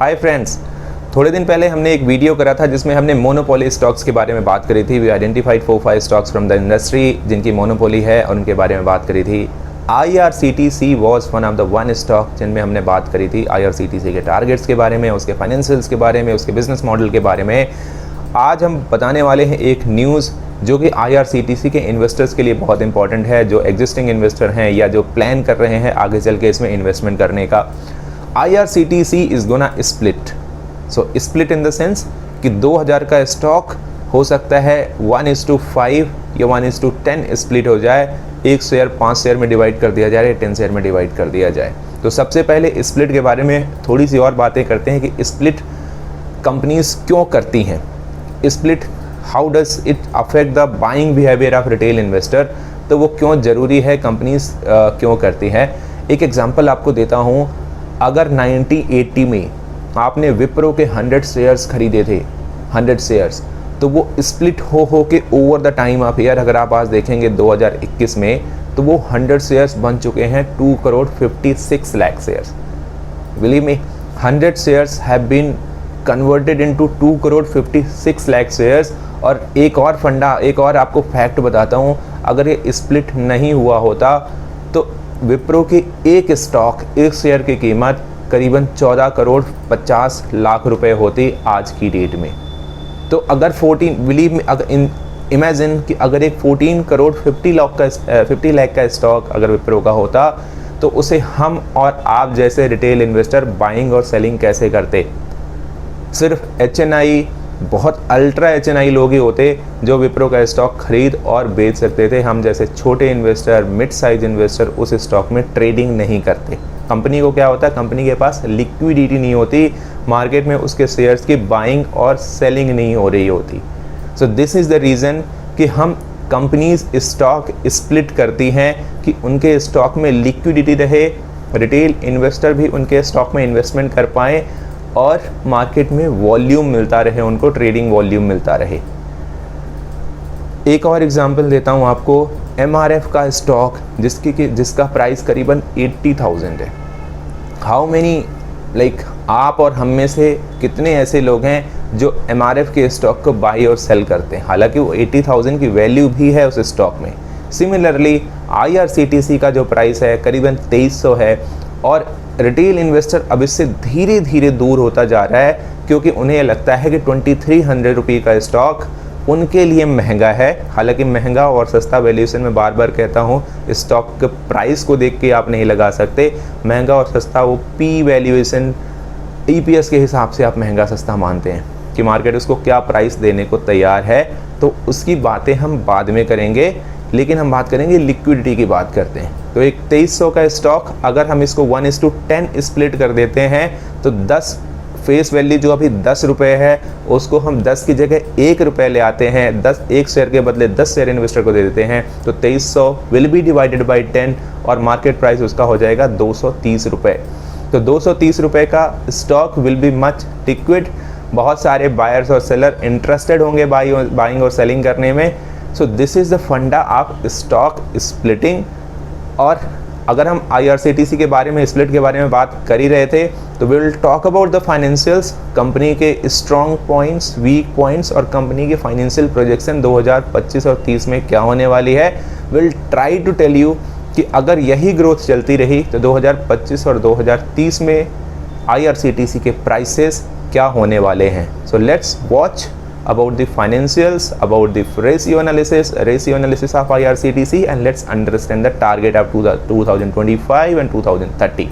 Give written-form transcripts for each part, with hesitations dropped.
Hi friends, थोड़े दिन पहले हमने एक वीडियो करा था जिसमें हमने मोनोपोली स्टॉक्स के बारे में बात करी थी। We identified 4-5 stocks from the industry जिनकी मोनोपोली है और उनके बारे में बात करी थी। IRCTC was one of the one stock जिनमें हमने बात करी थी IRCTC के टारगेट्स के बारे में, उसके फाइनेंशियल्स के बारे में, उसके बिजनेस मॉडल के बारे में। आज हम बताने वाले हैं एक न्यूज़ जो कि IRCTC के इन्वेस्टर्स के लिए बहुत इंपॉर्टेंट है, जो एग्जिस्टिंग इन्वेस्टर हैं या जो प्लान कर रहे हैं आगे चल के इसमें इन्वेस्टमेंट करने का। IRCTC is gonna split. So split in the sense कि 2000 का स्टॉक हो सकता है 1:5 या 1:10 स्प्लिट हो जाए। एक शेयर 5 शेयर में डिवाइड कर दिया जाए, 10 शेयर में डिवाइड कर दिया जाए। तो सबसे पहले स्प्लिट के बारे में थोड़ी सी और बातें करते हैं कि स्प्लिट कंपनीज क्यों करती हैं। Split how does it affect the buying behaviour of retail investor, तो वो क्यों ज़रूरी है, कंपनीज क्यों करती हैं। एक एग्जांपल आपको देता हूँ। अगर 1980 में आपने विप्रो के 100 शेयर्स खरीदे थे, 100 शेयर्स, तो वो स्प्लिट हो के over the time of year अगर आप आज देखेंगे 2021 में, तो वो 100 शेयर्स बन चुके हैं 2,56 lakh shares. Believe me, 100 shares have been converted into 2,56 lakh shares. और एक और फंडा, एक और आपको फैक्ट बताता हूँ, अगर ये स्प्लिट नहीं हुआ होता तो विप्रो की एक स्टॉक, एक शेयर की कीमत करीबन 14,50 लाख रुपए होती आज की डेट में। तो अगर 14 बिलीव में, अगर इमेजिन कि अगर एक 14,50 लाख का स्टॉक अगर विप्रो का होता तो उसे हम और आप जैसे रिटेल इन्वेस्टर बाइंग और सेलिंग कैसे करते। सिर्फ HNI, बहुत अल्ट्रा HNI लोग ही होते जो विप्रो का स्टॉक खरीद और बेच सकते थे। हम जैसे छोटे इन्वेस्टर, मिड साइज इन्वेस्टर उस स्टॉक में ट्रेडिंग नहीं करते। कंपनी को क्या होता है, कंपनी के पास लिक्विडिटी नहीं होती, मार्केट में उसके शेयर्स की बाइंग और सेलिंग नहीं हो रही होती। So this is the reason कि हम कंपनीज स्टॉक स्प्लिट करती हैं कि उनके स्टॉक में लिक्विडिटी रहे, रिटेल इन्वेस्टर भी उनके स्टॉक में इन्वेस्टमेंट कर पाएँ और मार्केट में वॉल्यूम मिलता रहे, उनको ट्रेडिंग वॉल्यूम मिलता रहे। एक और एग्जांपल देता हूँ आपको। MRF का स्टॉक जिसका प्राइस करीबन 80,000 है। हाउ मेनी लाइक आप और हम में से कितने ऐसे लोग हैं जो MRF के स्टॉक को बाई और सेल करते हैं, हालांकि वो 80,000 की वैल्यू भी है उस स्टॉक में। सिमिलरली IRCTC का जो प्राइस है करीबन 2300 है और रिटेल इन्वेस्टर अब इससे धीरे धीरे दूर होता जा रहा है क्योंकि उन्हें लगता है कि 2300 रुपये का स्टॉक उनके लिए महंगा है। हालांकि महंगा और सस्ता वैल्यूएशन में बार बार कहता हूँ, स्टॉक के प्राइस को देख के आप नहीं लगा सकते। महंगा और सस्ता वो P वैल्यूएशन, EPS के हिसाब से आप महंगा सस्ता मानते हैं कि मार्केट उसको क्या प्राइस देने को तैयार है। तो उसकी बातें हम बाद में करेंगे, लेकिन हम बात करेंगे लिक्विडिटी की बात करते हैं। तो एक 2300 का स्टॉक अगर हम इसको 1:10 स्प्लिट कर देते हैं तो 10 फेस वैल्यू जो अभी 10 रुपये है उसको हम 10 की जगह 1 रुपये ले आते हैं, 10 एक शेयर के बदले 10 शेयर इन्वेस्टर को दे देते हैं, तो 2300 विल बी डिवाइडेड बाई 10 और मार्केट प्राइस उसका हो जाएगा 230 रुपये। तो 230 रुपये का stock will be much liquid. बहुत सारे बायर्स और सेलर इंटरेस्टेड होंगे बाइंग और सेलिंग करने में। सो दिस इज़ द फंडा ऑफ स्टॉक स्प्लिटिंग। और अगर हम IRCTC के बारे में, स्प्लिट के बारे में बात कर ही रहे थे, तो we will talk about the financials, company के स्ट्रॉन्ग पॉइंट्स, वीक पॉइंट्स और कंपनी के फाइनेंशियल प्रोजेक्शन 2025 और 30 में क्या होने वाली है। Will try to tell you कि अगर यही ग्रोथ चलती रही तो 2025 और 2030 में IRCTC के प्राइसेस क्या होने वाले हैं। So let's watch about the financials, about the ratio analysis of IRCTC, and let's understand the target of 2025 and 2030.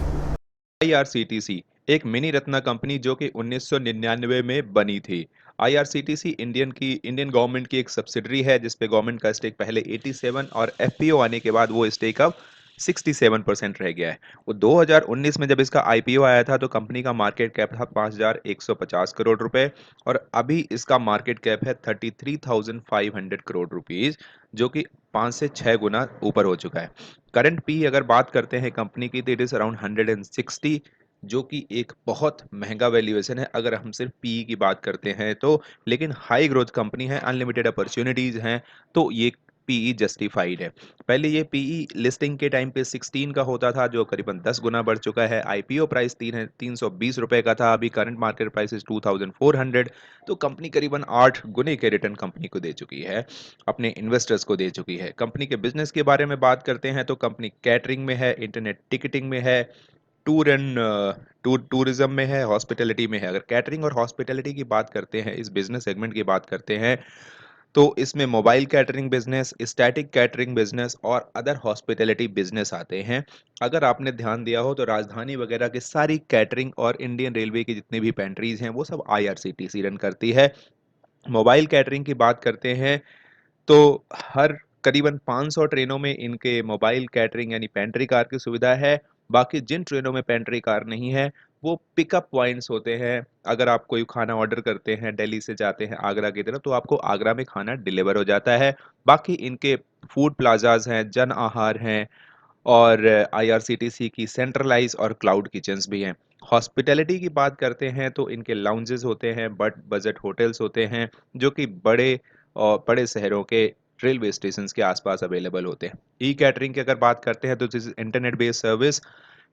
IRCTC एक मिनी रत्ना कंपनी जो कि 1999 में बनी थी। IRCTC इंडियन गवर्नमेंट की एक सब्सिडरी है जिसपे गवर्नमेंट का स्टेक पहले 87 और FPO आने के बाद वो स्टेक अब 67% रह गया है। वो 2019 में जब इसका IPO आया था तो कंपनी का मार्केट कैप था 5,150 करोड़ रुपए और अभी इसका मार्केट कैप है 33,500 करोड़ रुपीज, जो कि 5 से 6 गुना ऊपर हो चुका है। करंट पी अगर बात करते हैं कंपनी की तो इट इज अराउंड 160, जो कि एक बहुत महंगा वैल्यूएशन है अगर हम सिर्फ पी की बात करते हैं तो। लेकिन हाई ग्रोथ कंपनी है, अनलिमिटेड अपॉर्चुनिटीज हैं, तो ये पीई जस्टिफाइड है। पहले ये पीई लिस्टिंग के टाइम पे 16 का होता था, जो करीबन 10 गुना बढ़ चुका है। आईपीओ प्राइस 320 रुपए का था, अभी करंट मार्केट प्राइस इज 2400। तो कंपनी करीबन 8 गुने के रिटर्न कंपनी को दे चुकी है, अपने इन्वेस्टर्स को दे चुकी है। कंपनी के बिजनेस के बारे में बात करते हैं तो कंपनी कैटरिंग में है, इंटरनेट टिकटिंग में है, टूरिज्म में है, हॉस्पिटैलिटी में है। अगर कैटरिंग और हॉस्पिटैलिटी की बात करते हैं, इस बिजनेस सेगमेंट की बात करते हैं, तो इसमें mobile catering business, static catering business और अदर हॉस्पिटैलिटी बिजनेस आते हैं। अगर आपने ध्यान दिया हो तो राजधानी वगैरह की सारी कैटरिंग और इंडियन रेलवे की जितनी भी पेंट्रीज हैं वो सब आईआरसीटीसी रन करती है। मोबाइल कैटरिंग की बात करते हैं तो हर करीबन 500 ट्रेनों में इनके मोबाइल कैटरिंग यानी पेंट्री कार की सुविधा है। बाकी जिन ट्रेनों में पेंट्री कार नहीं है वो पिकअप पॉइंट्स होते हैं। अगर आप कोई खाना ऑर्डर करते हैं, दिल्ली से जाते हैं आगरा की तरफ, तो आपको आगरा में खाना डिलीवर हो जाता है। बाकी इनके फूड प्लाजाज हैं, जन आहार हैं और आईआरसीटीसी की सेंट्रलाइज और क्लाउड किचन्स भी हैं। हॉस्पिटैलिटी की बात करते हैं तो इनके लाउंजेस होते हैं, बट बजट होटल्स होते हैं जो कि बड़े और बड़े शहरों के रेलवे स्टेशन के आसपास अवेलेबल होते हैं। ई कैटरिंग की अगर बात करते हैं तो दिस इंटरनेट बेस्ड सर्विस।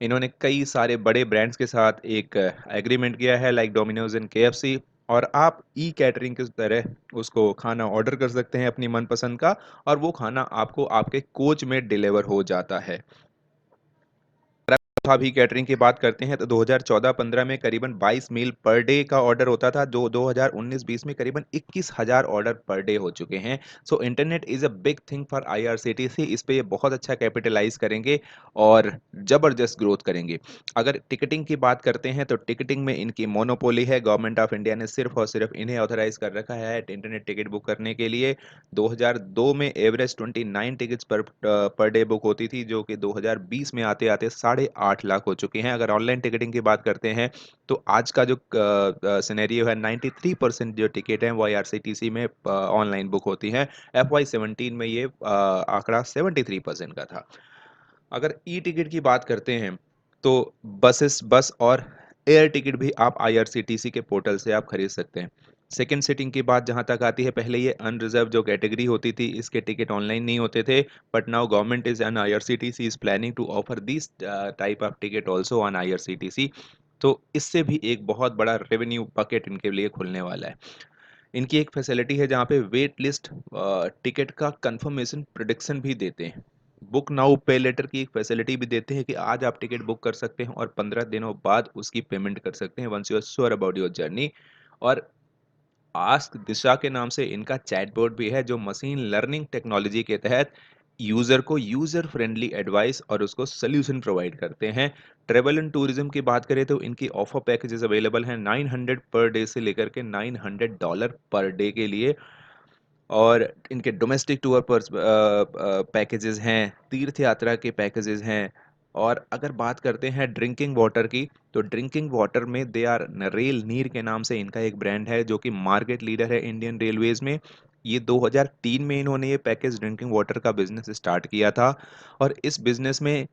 इन्होंने कई सारे बड़े ब्रांड्स के साथ एक एग्रीमेंट किया है, लाइक डोमिनोज एंड केएफसी, और आप ई कैटरिंग की तरह उसको खाना ऑर्डर कर सकते हैं अपनी मनपसंद का, और वो खाना आपको आपके कोच में डिलीवर हो जाता है। अभी कैटरिंग की बात करते हैं तो 2014-15 में करीबन 22 मील पर डे का ऑर्डर होता था, जो 2019-20 में करीबन 21,000 ऑर्डर पर डे हो चुके हैं। So internet is a big thing for IRCTC. इस पे ये बहुत अच्छा कैपिटलाइज करेंगे और जबरदस्त ग्रोथ करेंगे। अगर टिकटिंग की बात करते हैं तो टिकटिंग में इनकी मोनोपोली है। गवर्नमेंट ऑफ इंडिया ने सिर्फ और सिर्फ इन्हें ऑथराइज कर रखा है इंटरनेट टिकट बुक करने के लिए। 2002 में average 29 tickets per day book होती थी, जो कि 2020 में आते आते 8.5 लाख हो चुकी हैं। अगर ऑनलाइन टिकटिंग की बात करते हैं तो आज का जो सिनेरियो है, 93% जो टिकट हैं वो आईआरसीटीसी में ऑनलाइन बुक होती हैं। FY17 में ये आंकड़ा 73% का था। अगर ई टिकट की बात करते हैं तो बस और एयर टिकट भी आप आईआरसीटीसी के पोर्टल से आप खरीद सकते हैं। सेकंड सिटिंग की बात जहां तक आती है, पहले ये अनरिजर्व जो कैटेगरी होती थी इसके टिकट ऑनलाइन नहीं होते थे, but now government is and IRCTC is planning to offer this type of ticket also on IRCTC. तो इससे भी एक बहुत बड़ा रेवेन्यू बकेट इनके लिए खुलने वाला है। इनकी एक फैसिलिटी है जहाँ पे वेट लिस्ट टिकट का कंफर्मेशन प्रोडिक्शन भी देते हैं। बुक नाउ पे लेटर की एक फैसिलिटी भी देते हैं कि आज आप टिकट बुक कर सकते हैं और 15 दिनों बाद उसकी पेमेंट कर सकते हैं, once you are sure about your journey. और आस्क दिशा के नाम से इनका चैटबॉट भी है, जो मशीन लर्निंग टेक्नोलॉजी के तहत यूजर को यूजर फ्रेंडली एडवाइस और उसको सोल्यूशन प्रोवाइड करते हैं। ट्रेवल एंड टूरिज्म की बात करें तो इनकी ऑफर पैकेजेस अवेलेबल हैं 900 पर डे से लेकर के $900 पर डे के लिए। और इनके डोमेस्टिक टूर पर पैकेजेस हैं, तीर्थ यात्रा के पैकेजेस हैं। और अगर बात करते हैं ड्रिंकिंग वाटर की, तो ड्रिंकिंग वाटर में दे आर रेल नीर के नाम से इनका एक ब्रांड है जो कि मार्केट लीडर है इंडियन रेलवेज में। ये 2003 में इन्होंने ये पैकेज ड्रिंकिंग वाटर का बिजनेस स्टार्ट किया था। और इस बिजनेस में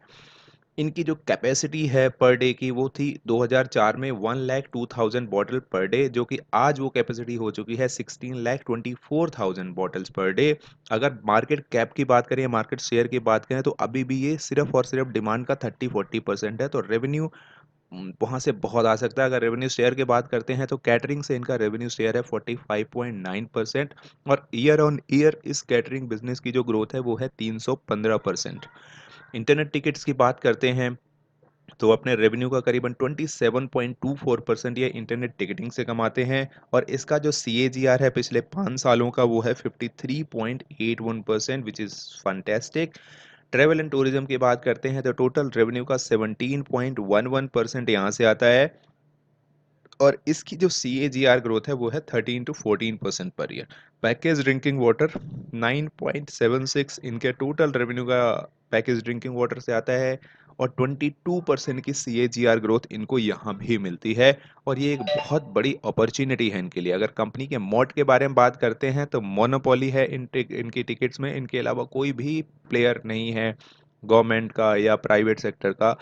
इनकी जो कैपेसिटी है पर डे की वो थी 2004 में 1,02,000 बॉटल पर डे, जो कि आज वो कैपेसिटी हो चुकी है 16,24,000 बॉटल्स पर डे। अगर मार्केट कैप की बात करें, मार्केट शेयर की बात करें, तो अभी भी ये सिर्फ और सिर्फ डिमांड का 30-40% है। तो रेवेन्यू वहां से बहुत आ सकता है। अगर रेवेन्यू शेयर की बात करते हैं तो कैटरिंग से इनका रेवेन्यू शेयर है 45.9%। और ईयर ऑन ईयर इस कैटरिंग बिजनेस की जो ग्रोथ है वो है 315%। इंटरनेट टिकट्स की बात करते हैं तो अपने रेवेन्यू का करीबन 27.24% ये इंटरनेट टिकटिंग से कमाते हैं। और इसका जो CAGR है पिछले 5 सालों का वो है 53.81%, which is fantastic. Travel and tourism की बात करते हैं तो टोटल रेवेन्यू का 17.11% यहाँ से आता है। और इसकी जो CAGR ग्रोथ है वो है 13 to 14% per year. Package drinking water 9.76 इनके टोटल रेवेन्यू का पैकेज ड्रिंकिंग वाटर से आता है। और 22% की CAGR ग्रोथ इनको यहाँ भी मिलती है। और ये एक बहुत बड़ी अपॉर्चुनिटी है इनके लिए। अगर कंपनी के मोट के बारे में बात करते हैं तो मोनोपोली है इनकी टिकट्स में, इनके अलावा कोई भी प्लेयर नहीं है गवर्नमेंट का या प्राइवेट सेक्टर का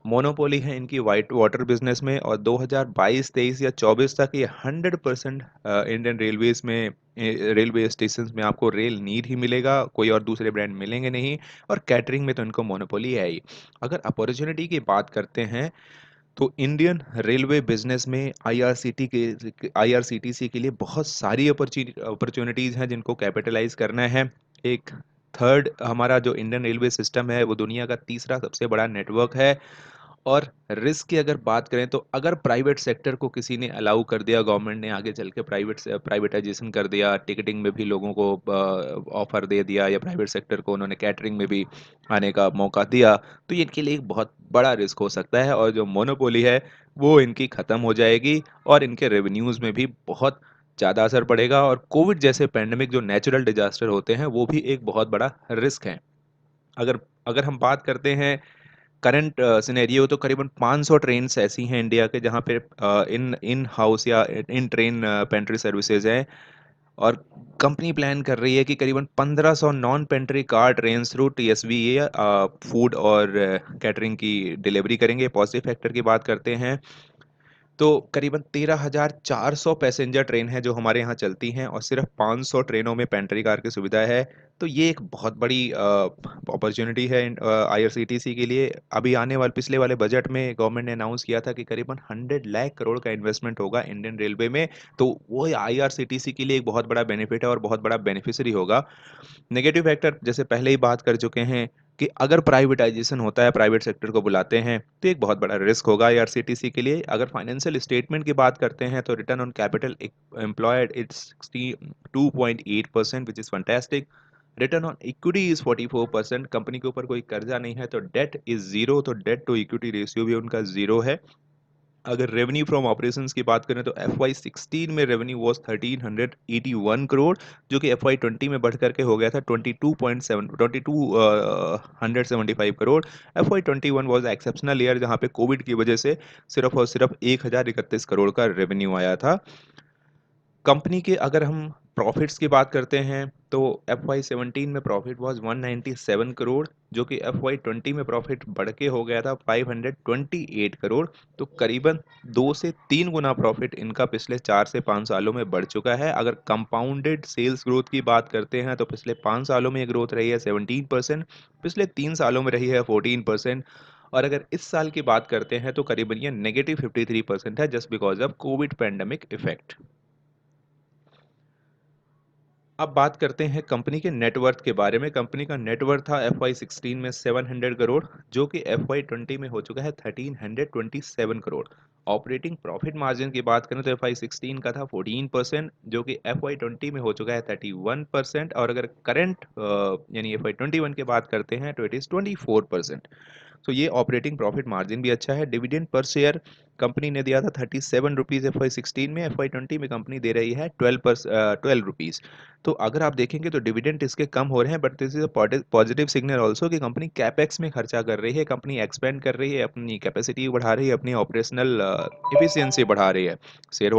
मोनोपोली है इनकी वाइट वाटर बिजनेस में, और 2022 23 या 24 तक ये 100% इंडियन रेलवेज में रेलवे स्टेशन में आपको रेल नीर ही मिलेगा, कोई और दूसरे ब्रांड मिलेंगे नहीं। और कैटरिंग में तो इनको मोनोपोली है ही। अगर अपॉर्चुनिटी की बात करते हैं तो इंडियन रेलवे बिजनेस में आईआरसीटीसी के लिए बहुत सारी अपॉर्चुनिटीज हैं जिनको कैपिटलाइज करना है। एक थर्ड, हमारा जो इंडियन रेलवे सिस्टम है वो दुनिया का तीसरा सबसे बड़ा नेटवर्क है। और रिस्क की अगर बात करें तो अगर प्राइवेट सेक्टर को किसी ने अलाउ कर दिया, गवर्नमेंट ने आगे चल के प्राइवेटाइजेशन कर दिया, टिकटिंग में भी लोगों को ऑफर दे दिया, या प्राइवेट सेक्टर को उन्होंने कैटरिंग में भी आने का मौका दिया, तो ये इनके लिए एक बहुत बड़ा रिस्क हो सकता है। और जो मोनोपोली है वो इनकी ख़त्म हो जाएगी, और इनके रेवेन्यूज़ में भी बहुत ज़्यादा असर पड़ेगा। और कोविड जैसे पैंडमिक जो नेचुरल डिजास्टर होते हैं वो भी एक बहुत बड़ा रिस्क है। अगर अगर हम बात करते हैं करंट सिनेरियो, तो करीबन 500 ट्रेन्स ऐसी हैं इंडिया के जहाँ पे इन इन हाउस या इन ट्रेन पेंट्री सर्विसेज हैं। और कंपनी प्लान कर रही है कि करीबन 1500 non pantry car train through TSV food और कैटरिंग की डिलीवरी करेंगे। पॉजिटिव फैक्टर की बात करते हैं तो करीबन 13,400 पैसेंजर ट्रेन है जो हमारे यहाँ चलती हैं, और सिर्फ 500 ट्रेनों में पेंट्री कार की सुविधा है। तो ये एक बहुत बड़ी अपॉर्चुनिटी है आईआरसीटीसी के लिए। अभी आने वाले पिछले वाले बजट में गवर्नमेंट ने अनाउंस किया था कि करीबन 100 लाख करोड़ का इन्वेस्टमेंट होगा इंडियन रेलवे में। तो वो आईआरसीटीसी के लिए एक बहुत बड़ा बेनिफिट है और बहुत बड़ा बेनिफिशियरी होगा। नेगेटिव फैक्टर जैसे पहले ही बात कर चुके हैं कि अगर प्राइवेटाइजेशन होता है, प्राइवेट सेक्टर को बुलाते हैं, तो एक बहुत बड़ा रिस्क होगा आईआरसीटीसी के लिए। अगर फाइनेंशियल स्टेटमेंट की बात करते हैं तो return on capital employed it's 62.8%, which is fantastic. Return on equity is 44%। Company के ऊपर कोई कर्जा नहीं है, तो डेट इज जीरो, तो डेट टू इक्विटी रेशियो भी उनका जीरो है। अगर रेवेन्यू फ्रॉम ऑपरेशंस की बात करें तो FY16 में रेवेन्यू वॉज 1381 करोड़, जो कि FY20 में बढ़ करके हो गया था 2275 crore. FY21 was exceptional year जहां पे कोविड की वजह से सिर्फ और सिर्फ 1031 करोड़ का रेवेन्यू आया था। कंपनी के अगर हम प्रॉफिट्स की बात करते हैं तो FY17 में प्रॉफिट वाज 197 करोड़, जो कि FY20 में प्रॉफिट बढ़ के हो गया था 528 करोड़। तो करीबन 2 से 3 गुना प्रॉफिट इनका पिछले 4 से 5 सालों में बढ़ चुका है। अगर कंपाउंडेड सेल्स ग्रोथ की बात करते हैं तो पिछले 5 सालों में ये ग्रोथ रही है 17%, पिछले 3 सालों में रही है 14%। और अगर इस साल की बात करते हैं तो करीबन ये -53% है, just because of Covid pandemic effect. अब बात करते हैं कंपनी के नेटवर्थ के बारे में। कंपनी का नेटवर्थ था FY16 में 700 करोड़, जो कि FY20 में हो चुका है 1327 करोड़। ऑपरेटिंग प्रॉफिट मार्जिन की बात करें तो FY16 का था 14%, जो कि FY20 में हो चुका है 31%। और अगर करंट यानी FY21 की बात करते हैं तो इट इज़ 24%। तो ये ऑपरेटिंग प्रॉफिट मार्जिन भी अच्छा है। डिविडेंड पर शेयर कंपनी ने दिया था 37 रुपीज़ FY16 में, FY20 में कंपनी दे रही है 12 रुपीज़। तो अगर आप देखेंगे तो डिविडेंड इसके कम हो रहे हैं, but this is a positive signal also कि कंपनी कैपेक्स में खर्चा कर रही है, कंपनी एक्सपेंड कर रही है, अपनी कैपेसिटी बढ़ा रही है, अपनी ऑपरेशनल एफिशिएंसी बढ़ा रही है। शेयर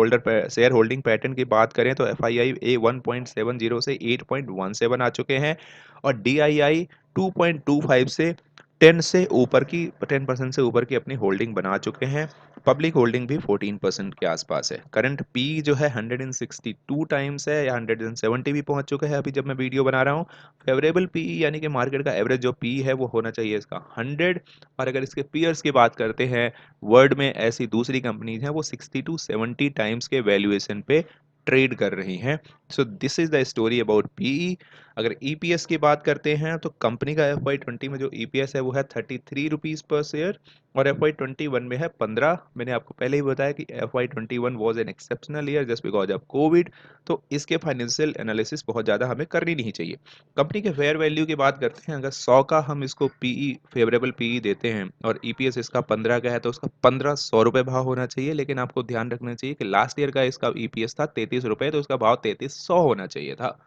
होल्डिंग पैटर्न की बात करें तो FII 1.70 से 8.17 आ चुके हैं, और DII 2.25 से 10% से ऊपर की अपनी होल्डिंग बना चुके हैं। पब्लिक होल्डिंग भी 14% के आसपास है। करंट पी जो है 162 टाइम्स है, या 170 भी पहुंच चुका है अभी जब मैं वीडियो बना रहा हूँ। फेवरेबल पी यानी कि मार्केट का एवरेज जो पी है वो होना चाहिए इसका 100। और अगर इसके पीयर्स की बात करते हैं, वर्ल्ड में ऐसी दूसरी कंपनीज हैं वो 60 to 70 टाइम्स के वैल्यूएशन पे ट्रेड कर रही हैं। So this is the story about PE. अगर ईपीएस की बात करते हैं तो कंपनी का FY20 में जो ईपीएस है वो है 33 रुपीज पर शेयर, और FY21 में है 15। मैंने आपको पहले ही बताया कि FY21 was an exceptional year just because of Covid. तो इसके फाइनेंशियल एनालिसिस बहुत ज़्यादा हमें करनी नहीं चाहिए। कंपनी के फेयर वैल्यू की बात करते हैं, अगर 100 का हम इसको पीई फेवरेबल पीई देते हैं और ईपीएस इसका 15 का है, तो उसका 1500 रुपये भाव होना चाहिए। लेकिन आपको ध्यान रखना चाहिए कि लास्ट ईयर का इसका ईपीएस था 33 रुपये, तो उसका भाव 3300 होना चाहिए था।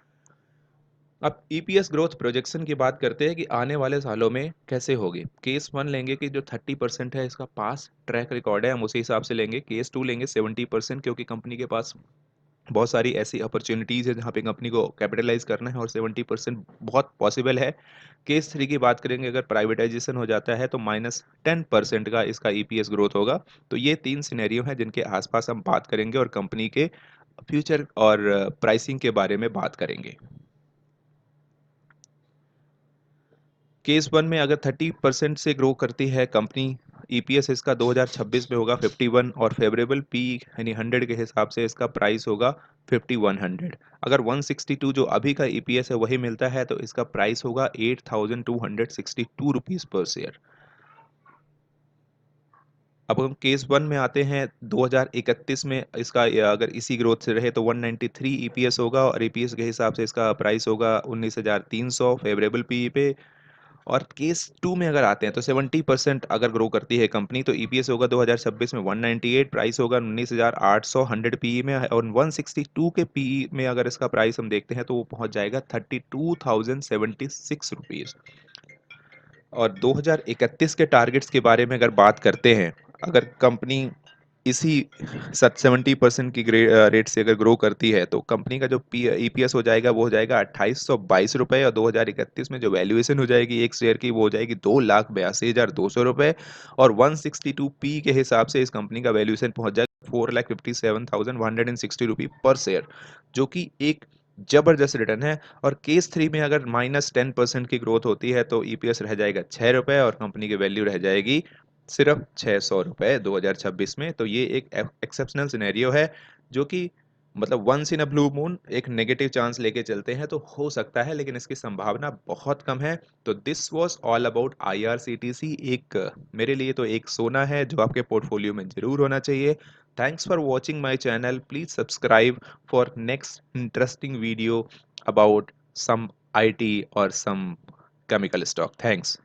अब ईपीएस ग्रोथ प्रोजेक्शन की बात करते हैं कि आने वाले सालों में कैसे होगी। केस वन लेंगे कि जो 30% है इसका पास ट्रैक रिकॉर्ड है, हम उसी हिसाब से लेंगे। केस टू लेंगे 70%, क्योंकि कंपनी के पास बहुत सारी ऐसी अपॉर्चुनिटीज़ है जहाँ पे कंपनी को कैपिटलाइज़ करना है और 70% बहुत पॉसिबल है। केस 3 की बात करेंगे, अगर प्राइवेटाइज़ेशन हो जाता है तो -10% का इसका ईपीएस ग्रोथ होगा। तो ये 3 सिनेरियो हैं जिनके आस-पास हम बात करेंगे और कंपनी के फ्यूचर और प्राइसिंग के बारे में बात करेंगे। केस 1 में अगर 30% से ग्रो करती है कंपनी, ईपीएस इसका 2026 में होगा 51 और फेवरेबल पी यानी 100 के हिसाब से इसका प्राइस होगा 5100। अगर 162 जो अभी का ईपीएस है वही मिलता है तो इसका प्राइस होगा 8262 रुपीस पर शेयर। अब हम केस 1 में आते हैं, 2031 में इसका अगर इसी ग्रोथ से रहे तो 193 ईपीएस होगा और ईपीएस के हिसाब से इसका प्राइस होगा 19300 फेवरेबल पीई पे। और केस 2 में अगर आते हैं तो 70% अगर ग्रो करती है कंपनी तो ईपीएस होगा 2026 में 198, प्राइस होगा 19800 100 पीई में, और 162 के पीई में अगर इसका प्राइस हम देखते हैं तो वो पहुंच जाएगा 32,076 रुपीस। और 2031 के टारगेट्स के बारे में अगर बात करते हैं, अगर कंपनी इसी 70% की रेट से अगर ग्रो करती है तो कंपनी का जो ईपीएस हो जाएगा वो हो जाएगा 2822 रुपये, और 2031 में जो वैल्यूएशन हो जाएगी एक शेयर की वो हो जाएगी 2,82,200 रुपये, और 162 पी के हिसाब से इस कंपनी का वैल्यूएशन पहुंच जाएगा 4,57,160 रुपये पर शेयर, जो कि एक जबरदस्त रिटर्न है। और केस 3 में अगर -10% की ग्रोथ होती है तो ईपीएस रह जाएगा 6 रुपये और कंपनी की वैल्यू रह जाएगी सिर्फ 600 रुपये 2026 में। तो ये एक एक्सेप्शनल सिनेरियो है जो कि मतलब once in a blue moon एक नेगेटिव चांस लेके चलते हैं तो हो सकता है, लेकिन इसकी संभावना बहुत कम है। तो this was all about IRCTC. एक मेरे लिए तो एक सोना है जो आपके पोर्टफोलियो में जरूर होना चाहिए। Thanks for watching my channel, please subscribe for next interesting video about some IT or some chemical stock. Thanks.